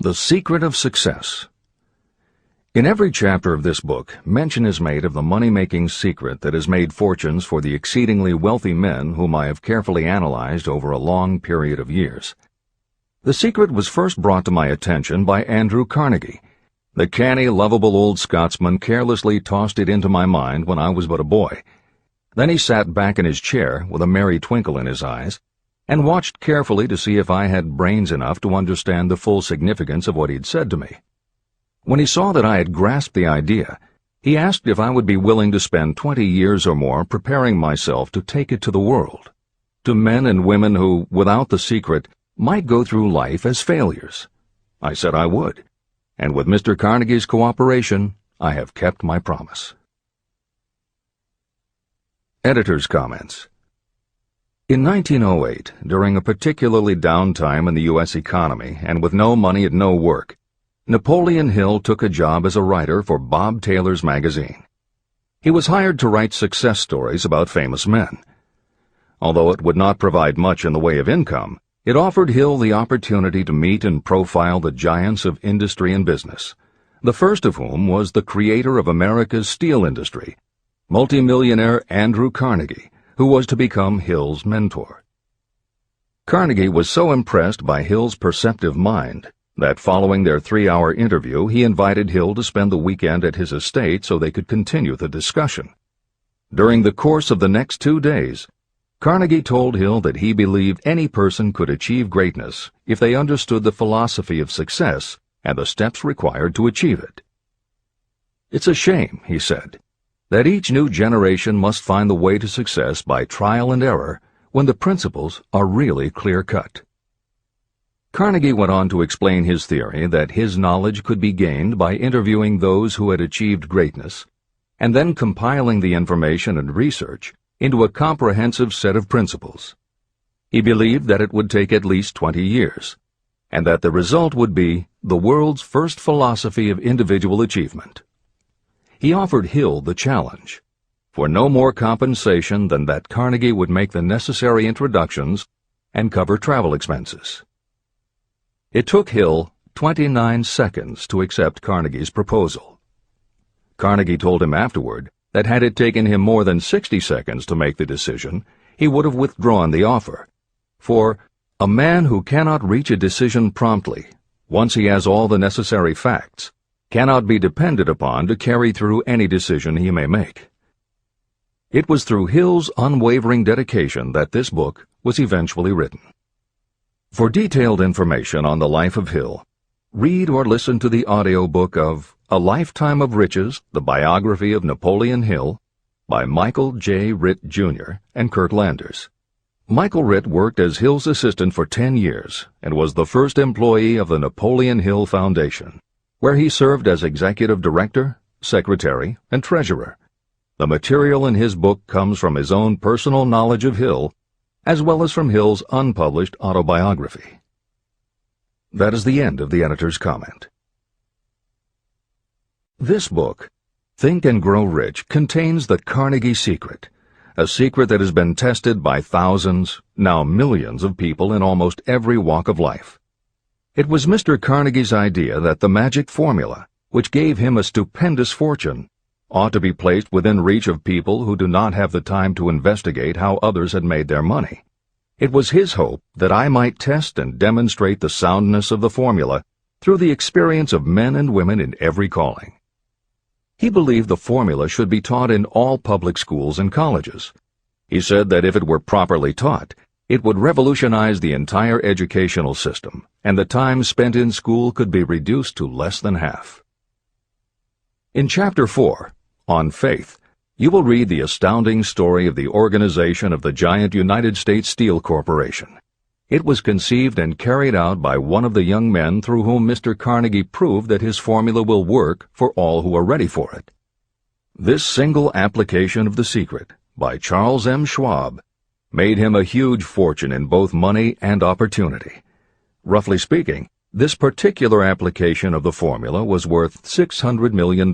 The Secret of Success. In every chapter of this book, mention is made of the money-making secret that has made fortunes for the exceedingly wealthy men whom I have carefully analyzed over a long period of years. The secret was first brought to my attention by Andrew Carnegie. The canny, lovable old Scotsman carelessly tossed it into my mind when I was but a boy. Then he sat back in his chair with a merry twinkle in his eyes, and watched carefully to see if I had brains enough to understand the full significance of what he'd said to me. When he saw that I had grasped the idea, he asked if I would be willing to spend 20 years or more preparing myself to take it to the world, to men and women who, without the secret, might go through life as failures. I said I would, and with Mr. Carnegie's cooperation, I have kept my promise. Editor's Comments. In 1908, during a particularly down time in the U.S. economy and with no money and no work, Napoleon Hill took a job as a writer for Bob Taylor's magazine. He was hired to write success stories about famous men. Although it would not provide much in the way of income, it offered Hill the opportunity to meet and profile the giants of industry and business, the first of whom was the creator of America's steel industry, multimillionaire Andrew Carnegie, who was to become Hill's mentor. Carnegie was so impressed by Hill's perceptive mind that following their 3-hour interview he invited Hill to spend the weekend at his estate so they could continue the discussion. During the course of the next 2 days, Carnegie told Hill that he believed any person could achieve greatness if they understood the philosophy of success and the steps required to achieve it. "It's a shame," he said, "that each new generation must find the way to success by trial and error when the principles are really clear-cut." Carnegie went on to explain his theory that his knowledge could be gained by interviewing those who had achieved greatness, and then compiling the information and research into a comprehensive set of principles. He believed that it would take at least 20 years, and that the result would be the world's first philosophy of individual achievement. He offered Hill the challenge, for no more compensation than that Carnegie would make the necessary introductions and cover travel expenses. It took Hill 29 seconds to accept Carnegie's proposal. Carnegie told him afterward that had it taken him more than 60 seconds to make the decision, he would have withdrawn the offer, for a man who cannot reach a decision promptly, once he has all the necessary facts, cannot be depended upon to carry through any decision he may make. It was through Hill's unwavering dedication that this book was eventually written. For detailed information on the life of Hill, read or listen to the audiobook of A Lifetime of Riches, the Biography of Napoleon Hill, by Michael J. Ritt, Jr. and Kurt Landers. Michael Ritt worked as Hill's assistant for 10 years and was the first employee of the Napoleon Hill Foundation, where he served as executive director, secretary, and treasurer. The material in his book comes from his own personal knowledge of Hill, as well as from Hill's unpublished autobiography. That is the end of the editor's comment. This book, Think and Grow Rich, contains the Carnegie secret, a secret that has been tested by thousands, now millions of people in almost every walk of life. It was Mr. Carnegie's idea that the magic formula, which gave him a stupendous fortune, ought to be placed within reach of people who do not have the time to investigate how others had made their money. It was his hope that I might test and demonstrate the soundness of the formula through the experience of men and women in every calling. He believed the formula should be taught in all public schools and colleges. He said that if it were properly taught, it would revolutionize the entire educational system, and the time spent in school could be reduced to less than half. In Chapter 4, On Faith, you will read the astounding story of the organization of the giant United States Steel Corporation. It was conceived and carried out by one of the young men through whom Mr. Carnegie proved that his formula will work for all who are ready for it. This single application of the secret, by Charles M. Schwab, made him a huge fortune in both money and opportunity. Roughly speaking, this particular application of the formula was worth $600 million.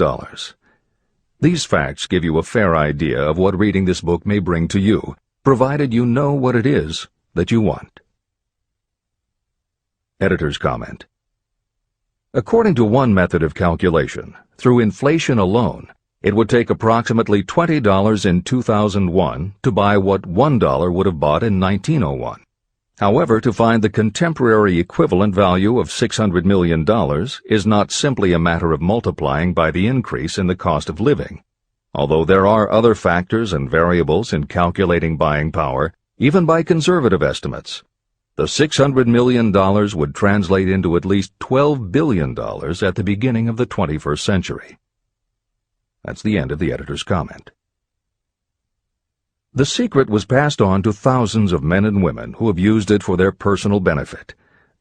These facts give you a fair idea of what reading this book may bring to you, provided you know what it is that you want. Editor's comment. According to one method of calculation, through inflation alone, it would take approximately $20 in 2001 to buy what $1 would have bought in 1901. However, to find the contemporary equivalent value of $600 million is not simply a matter of multiplying by the increase in the cost of living. Although there are other factors and variables in calculating buying power, even by conservative estimates, the $600 million would translate into at least $12 billion at the beginning of the 21st century. That's the end of the editor's comment. The secret was passed on to thousands of men and women who have used it for their personal benefit.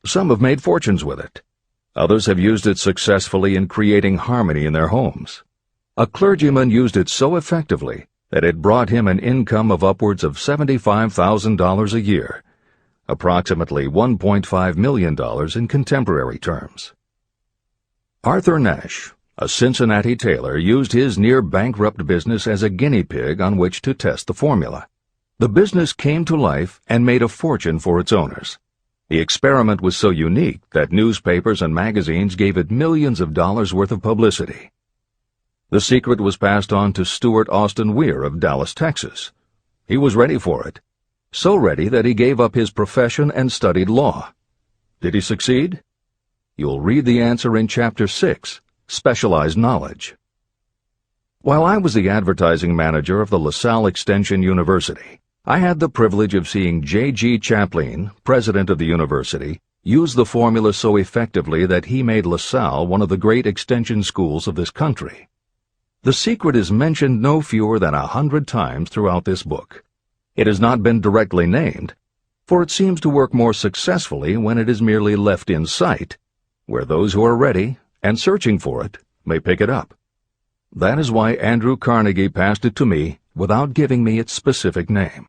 Some have made fortunes with it. Others have used it successfully in creating harmony in their homes. A clergyman used it so effectively that it brought him an income of upwards of $75,000 a year, approximately $1.5 million in contemporary terms. Arthur Nash, a Cincinnati tailor, used his near-bankrupt business as a guinea pig on which to test the formula. The business came to life and made a fortune for its owners. The experiment was so unique that newspapers and magazines gave it millions of dollars worth of publicity. The secret was passed on to Stuart Austin Weir of Dallas, Texas. He was ready for it, so ready that he gave up his profession and studied law. Did he succeed? You'll read the answer in Chapter 6, Specialized Knowledge. While I was the advertising manager of the LaSalle Extension University, I had the privilege of seeing J.G. Chaplin, president of the university, use the formula so effectively that he made LaSalle one of the great extension schools of this country. The secret is mentioned no fewer than 100 times throughout this book. It has not been directly named, for it seems to work more successfully when it is merely left in sight, where those who are ready and searching for it may pick it up. That is why Andrew Carnegie passed it to me without giving me its specific name.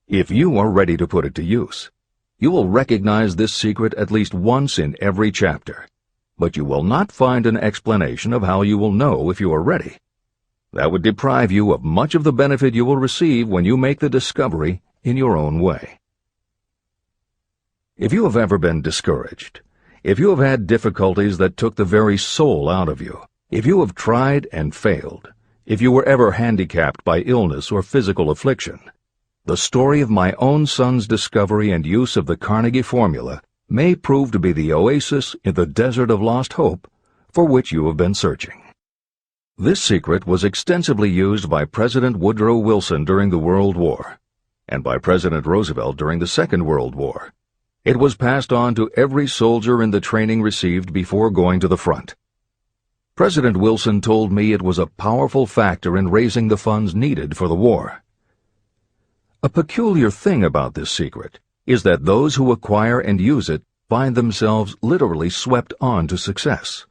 If you are ready to put it to use, you will recognize this secret at least once in every chapter, but you will not find an explanation of how you will know if you are ready. That would deprive you of much of the benefit you will receive when you make the discovery in your own way. If you have ever been discouraged, if you have had difficulties that took the very soul out of you, if you have tried and failed, if you were ever handicapped by illness or physical affliction, the story of my own son's discovery and use of the Carnegie formula may prove to be the oasis in the desert of lost hope for which you have been searching. This secret was extensively used by President Woodrow Wilson during the World War, and by President Roosevelt during the Second World War. It was passed on to every soldier in the training received before going to the front. President Wilson told me it was a powerful factor in raising the funds needed for the war. A peculiar thing about this secret is that those who acquire and use it find themselves literally swept on to success.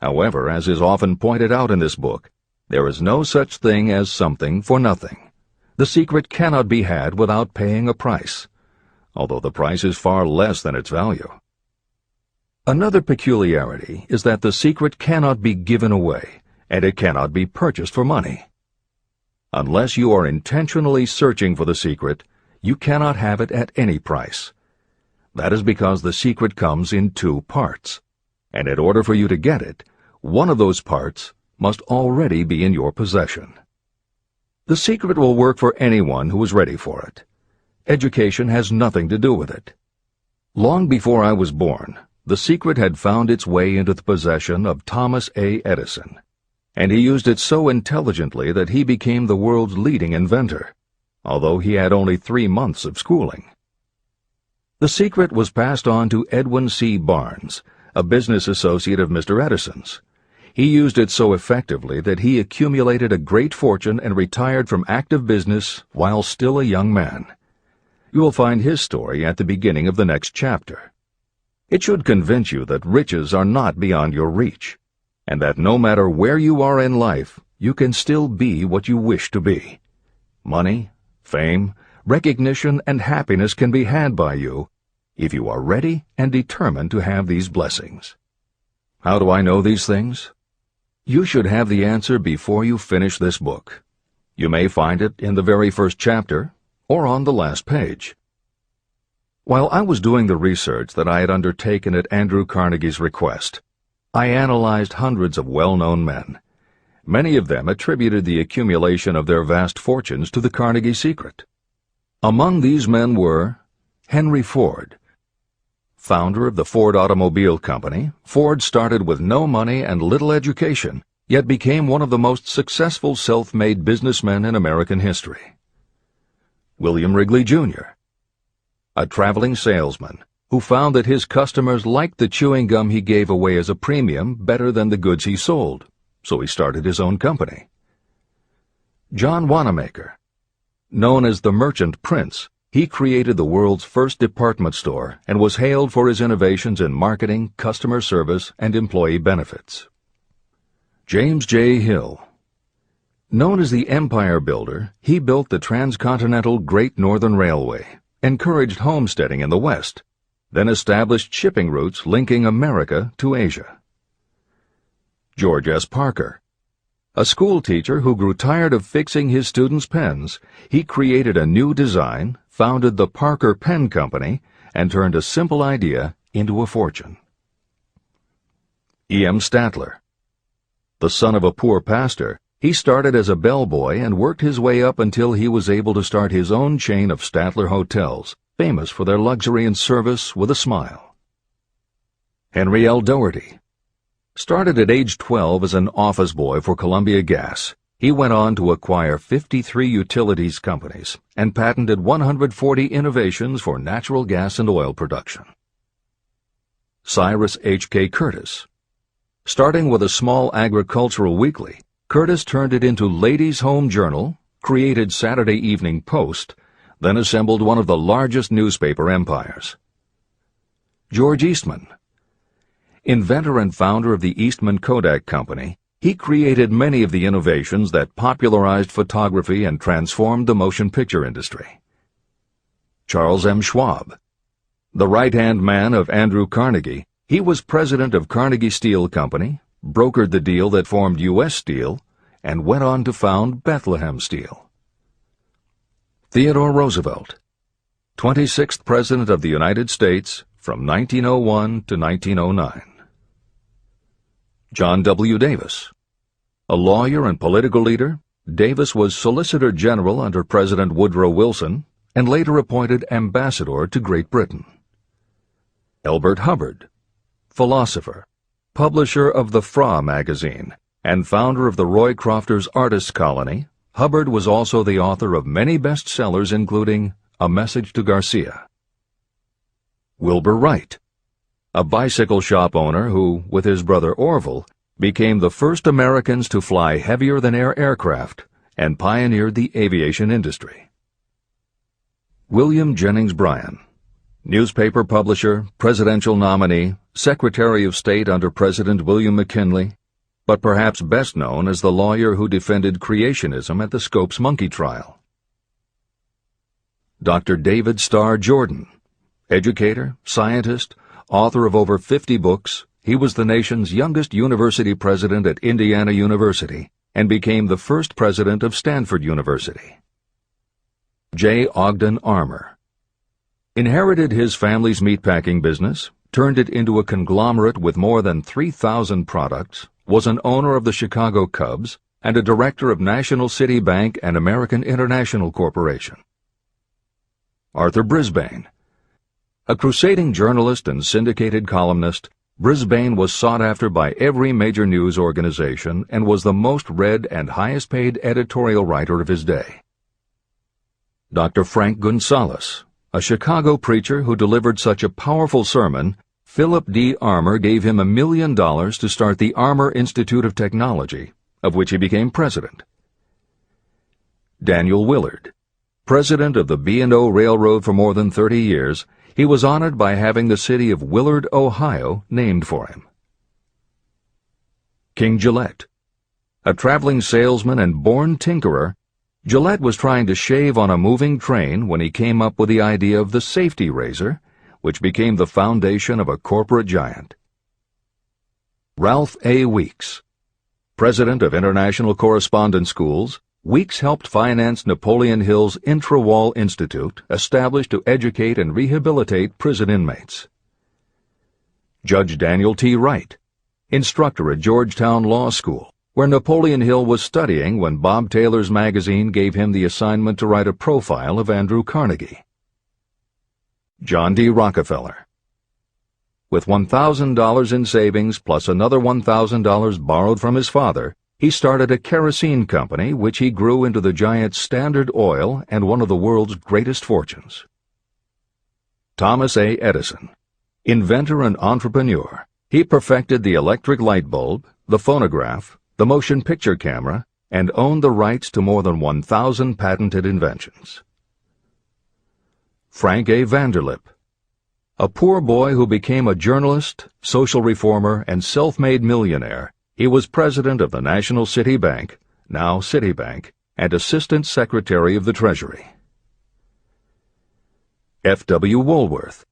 However, as is often pointed out in this book, there is no such thing as something for nothing. The secret cannot be had without paying a price, although the price is far less than its value. Another peculiarity is that the secret cannot be given away, and it cannot be purchased for money. Unless you are intentionally searching for the secret, you cannot have it at any price. That is because the secret comes in two parts, and in order for you to get it, one of those parts must already be in your possession. The secret will work for anyone who is ready for it. Education has nothing to do with it. Long before I was born, the secret had found its way into the possession of Thomas A. Edison, and he used it so intelligently that he became the world's leading inventor, although he had only 3 months of schooling. The secret was passed on to Edwin C. Barnes, a business associate of Mr. Edison's. He used it so effectively that he accumulated a great fortune and retired from active business while still a young man. You will find his story at the beginning of the next chapter. It should convince you that riches are not beyond your reach, and that no matter where you are in life, you can still be what you wish to be. Money, fame, recognition, and happiness can be had by you if you are ready and determined to have these blessings. How do I know these things? You should have the answer before you finish this book. You may find it in the very first chapter or on the last page. While I was doing the research that I had undertaken at Andrew Carnegie's request, I analyzed hundreds of well-known men. Many of them attributed the accumulation of their vast fortunes to the Carnegie secret. Among these men were Henry Ford. Founder of the Ford Automobile Company, Ford started with no money and little education, yet became one of the most successful self-made businessmen in American history. William Wrigley, Jr., a traveling salesman who found that his customers liked the chewing gum he gave away as a premium better than the goods he sold, so he started his own company. John Wanamaker. Known as the Merchant Prince, he created the world's first department store and was hailed for his innovations in marketing, customer service, and employee benefits. James J. Hill. Known as the Empire Builder, he built the transcontinental Great Northern Railway, encouraged homesteading in the West, then established shipping routes linking America to Asia. George S. Parker. A school teacher who grew tired of fixing his students' pens, he created a new design, founded the Parker Pen Company, and turned a simple idea into a fortune. E. M. Statler. The son of a poor pastor, he started as a bellboy and worked his way up until he was able to start his own chain of Statler hotels, famous for their luxury and service with a smile. Henry L. Doherty. Started at age 12 as an office boy for Columbia Gas, he went on to acquire 53 utilities companies and patented 140 innovations for natural gas and oil production. Cyrus H.K. Curtis. Starting with a small agricultural weekly, Curtis turned it into Ladies' Home Journal, created Saturday Evening Post, then assembled one of the largest newspaper empires. George Eastman. Inventor and founder of the Eastman Kodak Company, he created many of the innovations that popularized photography and transformed the motion picture industry. Charles M. Schwab. The right-hand man of Andrew Carnegie, he was president of Carnegie Steel Company, brokered the deal that formed U.S. Steel, and went on to found Bethlehem Steel. Theodore Roosevelt. 26th President of the United States from 1901 to 1909. John W. Davis. A lawyer and political leader, Davis was Solicitor General under President Woodrow Wilson and later appointed Ambassador to Great Britain. Elbert Hubbard. Philosopher, publisher of the Fra magazine, and founder of the Roy Crofters Artists Colony, Hubbard was also the author of many bestsellers including A Message to Garcia. Wilbur Wright. A bicycle shop owner who, with his brother Orville, became the first Americans to fly heavier-than-air aircraft and pioneered the aviation industry. William Jennings Bryan. Newspaper publisher, presidential nominee, Secretary of State under President William McKinley, but perhaps best known as the lawyer who defended creationism at the Scopes monkey trial. Dr. David Starr Jordan. Educator, scientist, author of over 50 books, he was the nation's youngest university president at Indiana University and became the first president of Stanford University. J. Ogden Armour. Inherited his family's meatpacking business, turned it into a conglomerate with more than 3,000 products, was an owner of the Chicago Cubs, and a director of National City Bank and American International Corporation. Arthur Brisbane. A crusading journalist and syndicated columnist, Brisbane was sought after by every major news organization and was the most read and highest-paid editorial writer of his day. Dr. Frank Gonzalez. A Chicago preacher who delivered such a powerful sermon, Philip D. Armour gave him $1 million to start the Armour Institute of Technology, of which he became president. Daniel Willard. President of the B&O Railroad for more than 30 years, he was honored by having the city of Willard, Ohio, named for him. King Gillette. A traveling salesman and born tinkerer, Gillette was trying to shave on a moving train when he came up with the idea of the safety razor, which became the foundation of a corporate giant. Ralph A. Weeks. President of International Correspondence Schools, Weeks helped finance Napoleon Hill's Intra-Wall Institute, established to educate and rehabilitate prison inmates. Judge Daniel T. Wright. instructor at Georgetown Law School, where Napoleon Hill was studying when Bob Taylor's magazine gave him the assignment to write a profile of Andrew Carnegie. John D. Rockefeller. With $1,000 in savings plus another $1,000 borrowed from his father, he started a kerosene company which he grew into the giant Standard Oil and one of the world's greatest fortunes. Thomas A. Edison. Inventor and entrepreneur, he perfected the electric light bulb, the phonograph, the motion picture camera, and owned the rights to more than 1,000 patented inventions. Frank A. Vanderlip. A poor boy who became a journalist, social reformer, and self-made millionaire, he was president of the National City Bank, now Citibank, and Assistant Secretary of the Treasury. F. W. Woolworth.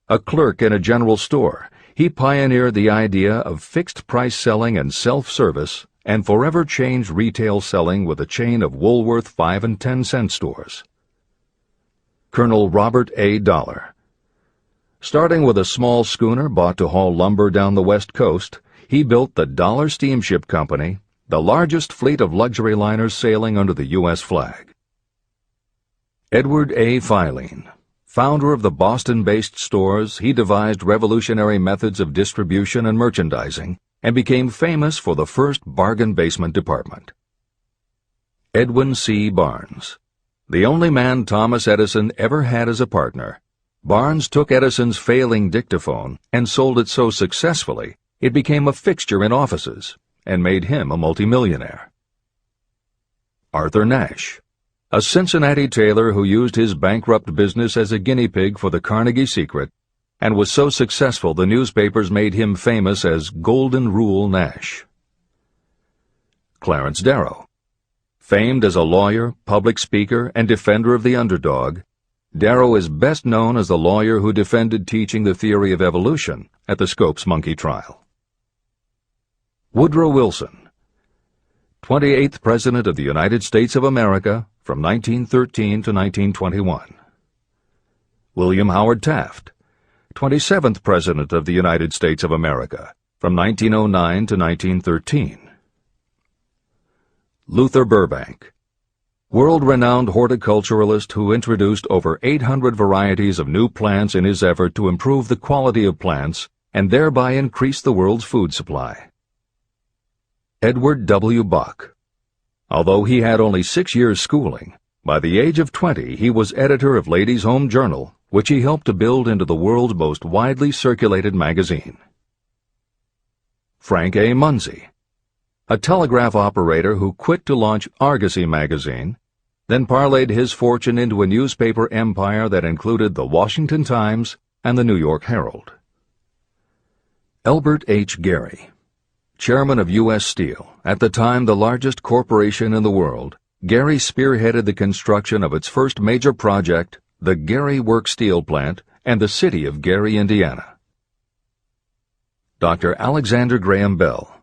A clerk in a general store, he pioneered the idea of fixed-price selling and self-service and forever changed retail selling with a chain of Woolworth 5 and 10 cent stores. Colonel Robert A. Dollar. Starting with a small schooner bought to haul lumber down the West Coast, he built the Dollar Steamship Company, the largest fleet of luxury liners sailing under the U.S. flag. Edward A. Filene. Founder of the Boston-based stores, he devised revolutionary methods of distribution and merchandising and became famous for the first bargain basement department. Edwin C. Barnes. The only man Thomas Edison ever had as a partner, Barnes took Edison's failing dictaphone and sold it so successfully it became a fixture in offices and made him a multimillionaire. Arthur Nash. A Cincinnati tailor who used his bankrupt business as a guinea pig for the Carnegie Secret and was so successful the newspapers made him famous as Golden Rule Nash. Clarence Darrow. Famed as a lawyer, public speaker, and defender of the underdog, Darrow is best known as the lawyer who defended teaching the theory of evolution at the Scopes monkey trial. Woodrow Wilson. 28th President of the United States of America from 1913 to 1921. William Howard Taft. 27th President of the United States of America from 1909 to 1913. Luther Burbank. World-renowned horticulturalist who introduced over 800 varieties of new plants in his effort to improve the quality of plants and thereby increase the world's food supply. Edward W. Bok. Although he had only 6 years' schooling, by the age of 20 he was editor of Ladies' Home Journal, which he helped to build into the world's most widely circulated magazine. Frank A. Munsey. A telegraph operator who quit to launch Argosy magazine, then parlayed his fortune into a newspaper empire that included the Washington Times and the New York Herald. Elbert H. Gary. Chairman of U.S. Steel, at the time the largest corporation in the world, Gary spearheaded the construction of its first major project, the Gary Works Steel Plant, and the city of Gary, Indiana. Dr. Alexander Graham Bell.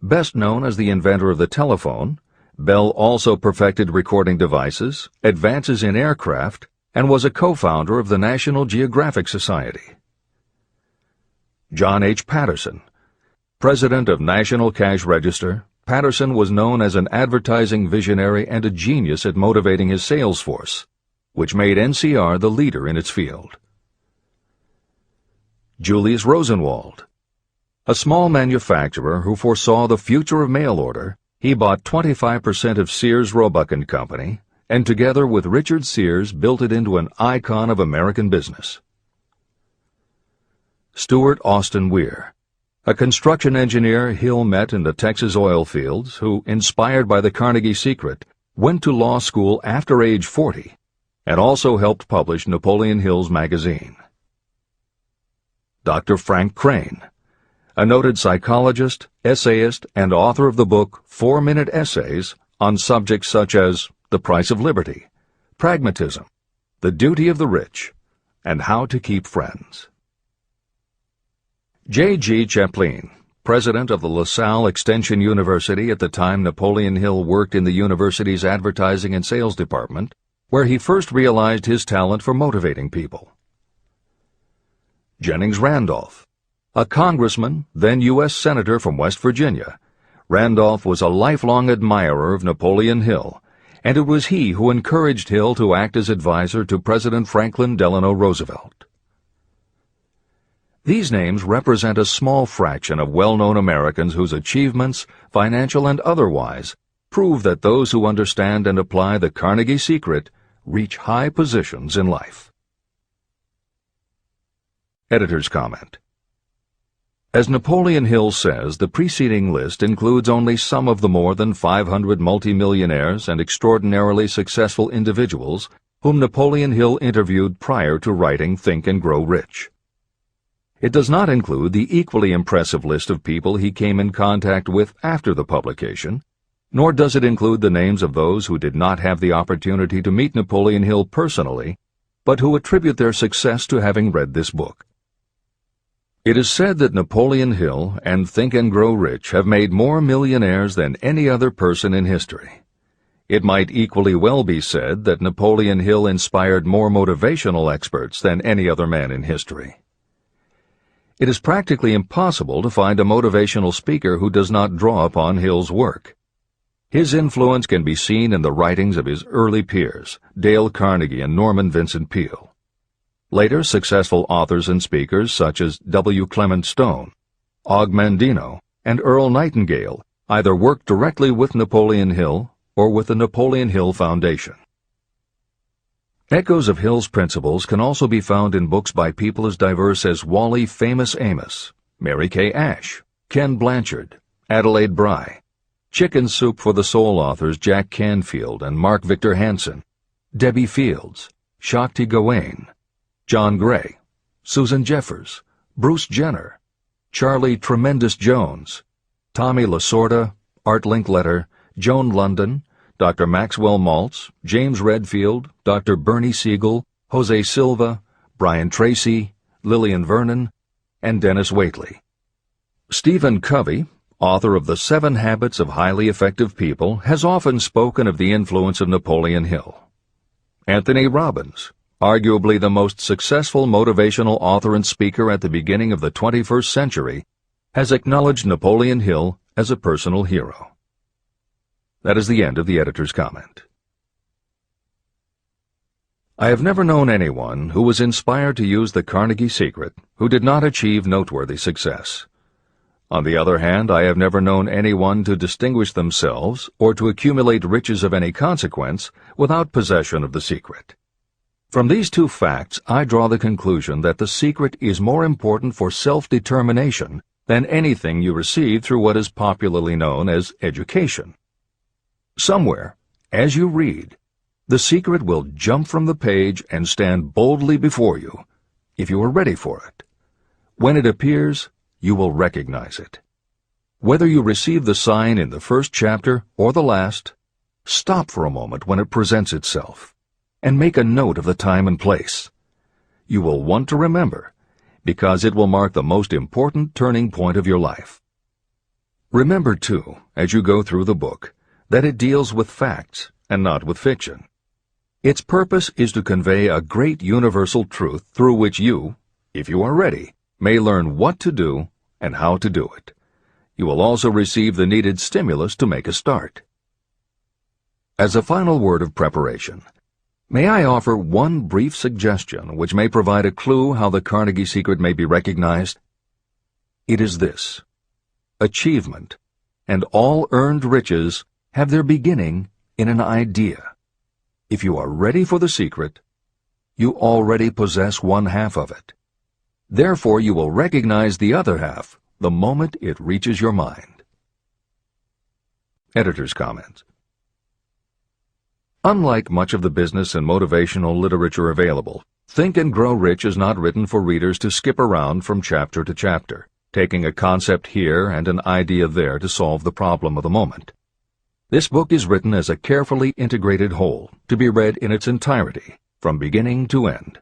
Best known as the inventor of the telephone, Bell also perfected recording devices, advances in aircraft, and was a co-founder of the National Geographic Society. John H. Patterson. President of National Cash Register, Patterson was known as an advertising visionary and a genius at motivating his sales force, which made NCR the leader in its field. Julius Rosenwald. A small manufacturer who foresaw the future of mail order, he bought 25% of Sears Roebuck & Company, and together with Richard Sears built it into an icon of American business. Stuart Austin Weir. A construction engineer Hill met in the Texas oil fields who, inspired by the Carnegie Secret, went to law school after age 40 and also helped publish Napoleon Hill's magazine. Dr. Frank Crane. A noted psychologist, essayist, and author of the book 4-Minute Essays on subjects such as the price of liberty, pragmatism, the duty of the rich, and how to keep friends. J. G. Chaplin, president of the LaSalle Extension University at the time Napoleon Hill worked in the university's advertising and sales department, where he first realized his talent for motivating people. Jennings Randolph. A congressman, then U.S. Senator from West Virginia, Randolph was a lifelong admirer of Napoleon Hill, and it was he who encouraged Hill to act as advisor to President Franklin Delano Roosevelt. These names represent a small fraction of well-known Americans whose achievements, financial and otherwise, prove that those who understand and apply the Carnegie Secret reach high positions in life. Editor's comment. As Napoleon Hill says, the preceding list includes only some of the more than 500 multimillionaires and extraordinarily successful individuals whom Napoleon Hill interviewed prior to writing Think and Grow Rich. It does not include the equally impressive list of people he came in contact with after the publication, nor does it include the names of those who did not have the opportunity to meet Napoleon Hill personally, but who attribute their success to having read this book. It is said that Napoleon Hill and Think and Grow Rich have made more millionaires than any other person in history. It might equally well be said that Napoleon Hill inspired more motivational experts than any other man in history. It is practically impossible to find a motivational speaker who does not draw upon Hill's work. His influence can be seen in the writings of his early peers, Dale Carnegie and Norman Vincent Peale. Later, successful authors and speakers such as W. Clement Stone, Og Mandino, and Earl Nightingale either worked directly with Napoleon Hill or with the Napoleon Hill Foundation. Echoes of Hill's principles can also be found in books by people as diverse as Wally Famous Amos, Mary Kay Ash, Ken Blanchard, Adelaide Bry, Chicken Soup for the Soul authors Jack Canfield and Mark Victor Hansen, Debbie Fields, Shakti Gawain, John Gray, Susan Jeffers, Bruce Jenner, Charlie Tremendous Jones, Tommy Lasorda, Art Linkletter, Joan London, Dr. Maxwell Maltz, James Redfield, Dr. Bernie Siegel, Jose Silva, Brian Tracy, Lillian Vernon, and Dennis Waitley. Stephen Covey, author of The 7 Habits of Highly Effective People, has often spoken of the influence of Napoleon Hill. Anthony Robbins, arguably the most successful motivational author and speaker at the beginning of the 21st century, has acknowledged Napoleon Hill as a personal hero. That is the end of the editor's comment. I have never known anyone who was inspired to use the Carnegie Secret who did not achieve noteworthy success. On the other hand, I have never known anyone to distinguish themselves or to accumulate riches of any consequence without possession of the secret. From these two facts, I draw the conclusion that the secret is more important for self-determination than anything you receive through what is popularly known as education. Somewhere, as you read, the secret will jump from the page and stand boldly before you, if you are ready for it. When it appears, you will recognize it. Whether you receive the sign in the first chapter or the last, stop for a moment when it presents itself, and make a note of the time and place. You will want to remember, because it will mark the most important turning point of your life. Remember, too, as you go through the book, that it deals with facts and not with fiction. Its purpose is to convey a great universal truth through which you, if you are ready, may learn what to do and how to do it. You will also receive the needed stimulus to make a start. As a final word of preparation, may I offer one brief suggestion which may provide a clue how the Carnegie Secret may be recognized? It is this: achievement and all earned riches have their beginning in an idea. If you are ready for the secret, you already possess one half of it. Therefore, you will recognize the other half the moment it reaches your mind. Editor's comment. Unlike much of the business and motivational literature available, Think and Grow Rich is not written for readers to skip around from chapter to chapter, taking a concept here and an idea there to solve the problem of the moment. This book is written as a carefully integrated whole, to be read in its entirety, from beginning to end.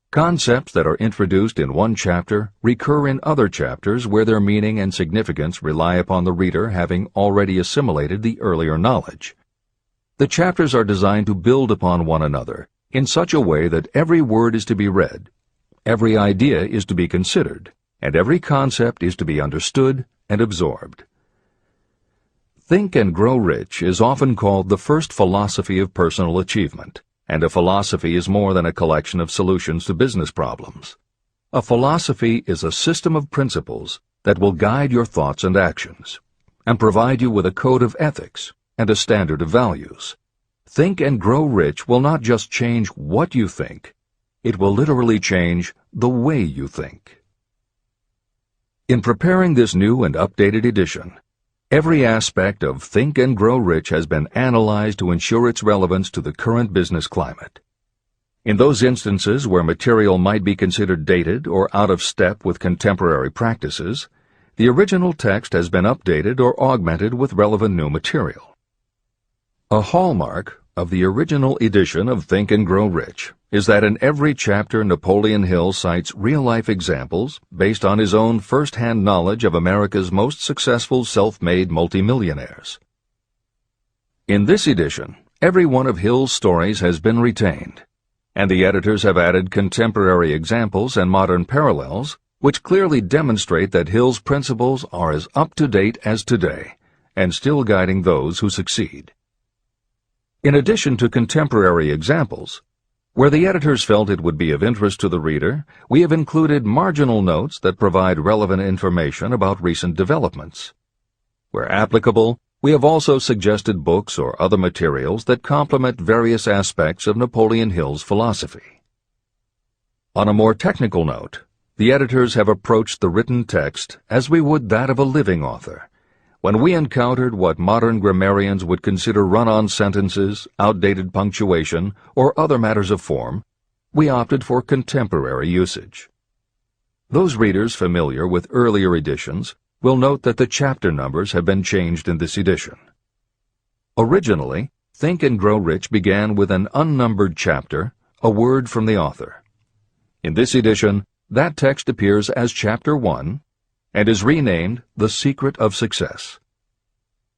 Concepts that are introduced in one chapter recur in other chapters where their meaning and significance rely upon the reader having already assimilated the earlier knowledge. The chapters are designed to build upon one another in such a way that every word is to be read, every idea is to be considered, and every concept is to be understood and absorbed. Think and Grow Rich is often called the first philosophy of personal achievement, and a philosophy is more than a collection of solutions to business problems. A philosophy is a system of principles that will guide your thoughts and actions, and provide you with a code of ethics and a standard of values. Think and Grow Rich will not just change what you think, it will literally change the way you think. In preparing this new and updated edition, every aspect of Think and Grow Rich has been analyzed to ensure its relevance to the current business climate. In those instances where material might be considered dated or out of step with contemporary practices, the original text has been updated or augmented with relevant new material. A hallmark of the original edition of Think and Grow Rich is that in every chapter Napoleon Hill cites real-life examples based on his own first-hand knowledge of America's most successful self-made multimillionaires. In this edition, every one of Hill's stories has been retained, and the editors have added contemporary examples and modern parallels which clearly demonstrate that Hill's principles are as up-to-date as today and still guiding those who succeed. In addition to contemporary examples, where the editors felt it would be of interest to the reader, we have included marginal notes that provide relevant information about recent developments. Where applicable, we have also suggested books or other materials that complement various aspects of Napoleon Hill's philosophy. On a more technical note, the editors have approached the written text as we would that of a living author. When we encountered what modern grammarians would consider run-on sentences, outdated punctuation, or other matters of form, we opted for contemporary usage. Those readers familiar with earlier editions will note that the chapter numbers have been changed in this edition. Originally, Think and Grow Rich began with an unnumbered chapter, a word from the author. In this edition, that text appears as Chapter 1 and is renamed The Secret of Success.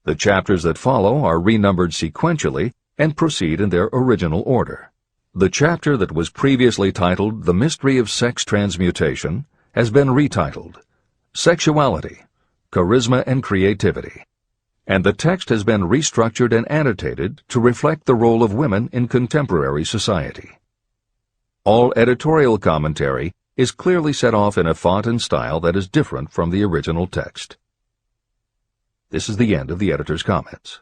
The chapters that follow are renumbered sequentially and proceed in their original order. The chapter that was previously titled The Mystery of Sex Transmutation has been retitled Sexuality, Charisma and Creativity, and the text has been restructured and annotated to reflect the role of women in contemporary society. All editorial commentary is clearly set off in a font and style that is different from the original text. This is the end of the editor's comments.